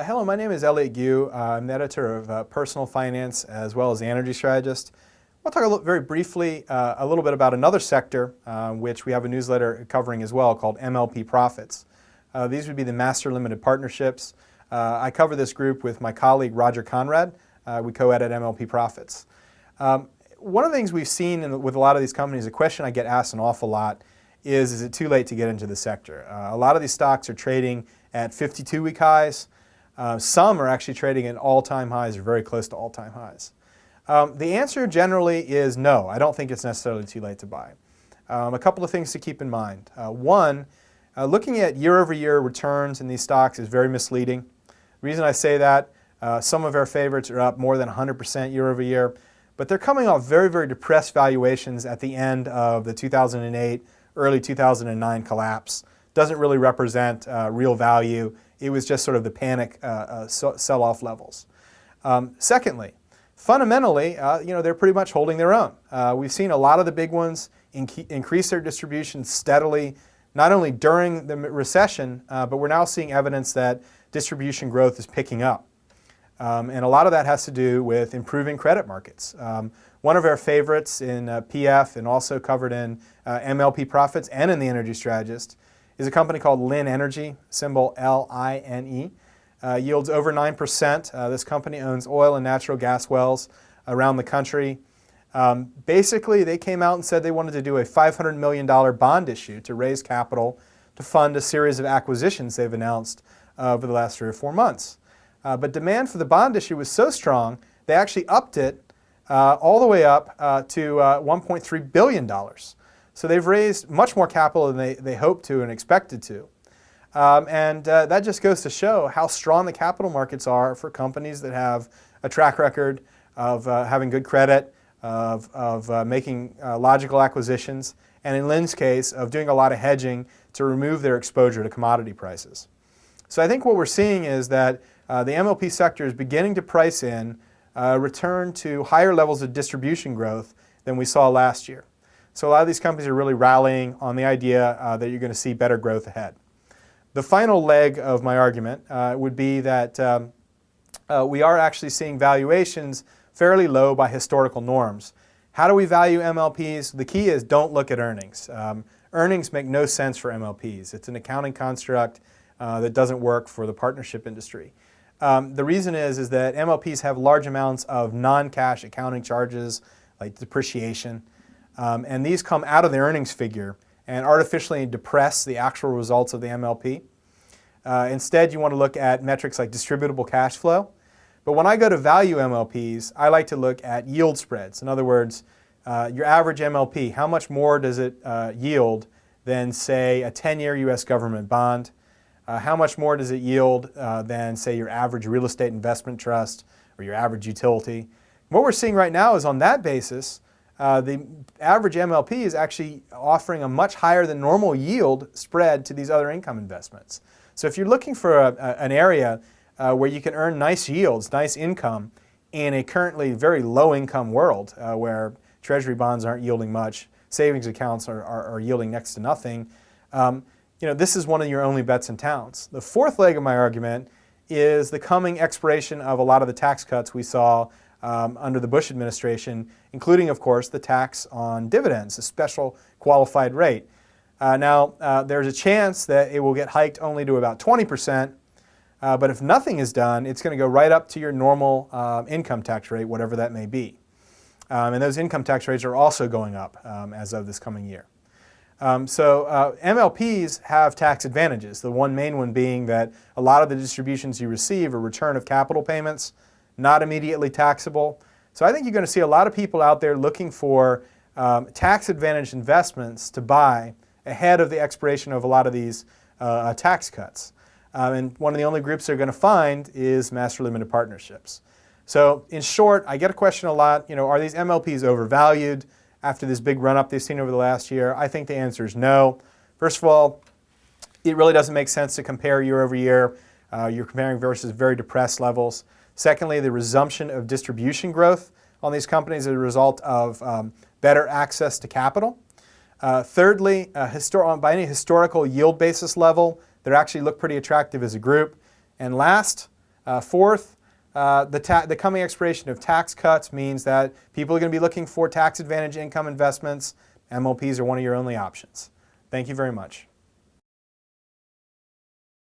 Hello, my name is Elliott. I'm the editor of Personal Finance as well as the Energy Strategist. I'll talk very briefly a little bit about another sector which we have a newsletter covering as well called MLP Profits. These would be the Master Limited Partnerships. I cover this group with my colleague Roger Conrad. We co-edit MLP Profits. One of the things we've seen with a lot of these companies, a question I get asked an awful lot is it too late to get into the sector? A lot of these stocks are trading at 52-week highs. Some are actually trading at all-time highs or very close to all-time highs. The answer generally is no. I don't think it's necessarily too late to buy. A couple of things to keep in mind. One, looking at year-over-year returns in these stocks is very misleading. The reason I say that, some of our favorites are up more than 100% year-over-year, but they're coming off very, very depressed valuations at the end of the 2008, early 2009 collapse. Doesn't really represent real value. It was just sort of the panic sell-off levels. Secondly, fundamentally, they're pretty much holding their own. We've seen a lot of the big ones increase their distribution steadily, not only during the recession, but we're now seeing evidence that distribution growth is picking up. And a lot of that has to do with improving credit markets. One of our favorites in PF and also covered in MLP Profits and in the Energy Strategist is a company called Linn Energy, symbol L-I-N-E. Yields over 9%. This company owns oil and natural gas wells around the country. Basically, they came out and said they wanted to do a $500 million bond issue to raise capital to fund a series of acquisitions they've announced over the last 3 or 4 months. But demand for the bond issue was so strong, they actually upped it all the way up to $1.3 billion. So they've raised much more capital than they hoped to and expected to. That just goes to show how strong the capital markets are for companies that have a track record of having good credit, of making logical acquisitions, and in Linn's case, of doing a lot of hedging to remove their exposure to commodity prices. So I think what we're seeing is that the MLP sector is beginning to price in a return to higher levels of distribution growth than we saw last year. So a lot of these companies are really rallying on the idea that you're going to see better growth ahead. The final leg of my argument would be that we are actually seeing valuations fairly low by historical norms. How do we value MLPs? The key is don't look at earnings. Earnings make no sense for MLPs. It's an accounting construct that doesn't work for the partnership industry. The reason is that MLPs have large amounts of non-cash accounting charges like depreciation, and these come out of the earnings figure and artificially depress the actual results of the MLP. Instead, you want to look at metrics like distributable cash flow. But when I go to value MLPs, I like to look at yield spreads. In other words, your average MLP, how much more does it yield than, say, a 10-year U.S. government bond? How much more does it yield than, say, your average real estate investment trust or your average utility? What we're seeing right now is on that basis, the average MLP is actually offering a much higher than normal yield spread to these other income investments. So if you're looking for an area where you can earn nice yields, nice income in a currently very low income world where treasury bonds aren't yielding much, savings accounts are yielding next to nothing, this is one of your only bets in towns. The fourth leg of my argument is the coming expiration of a lot of the tax cuts we saw under the Bush administration, including, of course, the tax on dividends, a special qualified rate. There's a chance that it will get hiked only to about 20%, but if nothing is done, it's going to go right up to your normal income tax rate, whatever that may be. And those income tax rates are also going up as of this coming year. MLPs have tax advantages, the one main one being that a lot of the distributions you receive are return of capital payments, not immediately taxable. So I think you're going to see a lot of people out there looking for tax-advantaged investments to buy ahead of the expiration of a lot of these tax cuts. And one of the only groups they're going to find is master limited partnerships. So in short, I get a question a lot, are these MLPs overvalued after this big run-up they've seen over the last year? I think the answer is no. First of all, it really doesn't make sense to compare year over year. You're comparing versus very depressed levels. Secondly, the resumption of distribution growth on these companies as a result of better access to capital. Thirdly, by any historical yield basis level, they actually look pretty attractive as a group. And last, Fourth, the coming expiration of tax cuts means that people are going to be looking for tax advantage income investments. MLPs are one of your only options. Thank you very much.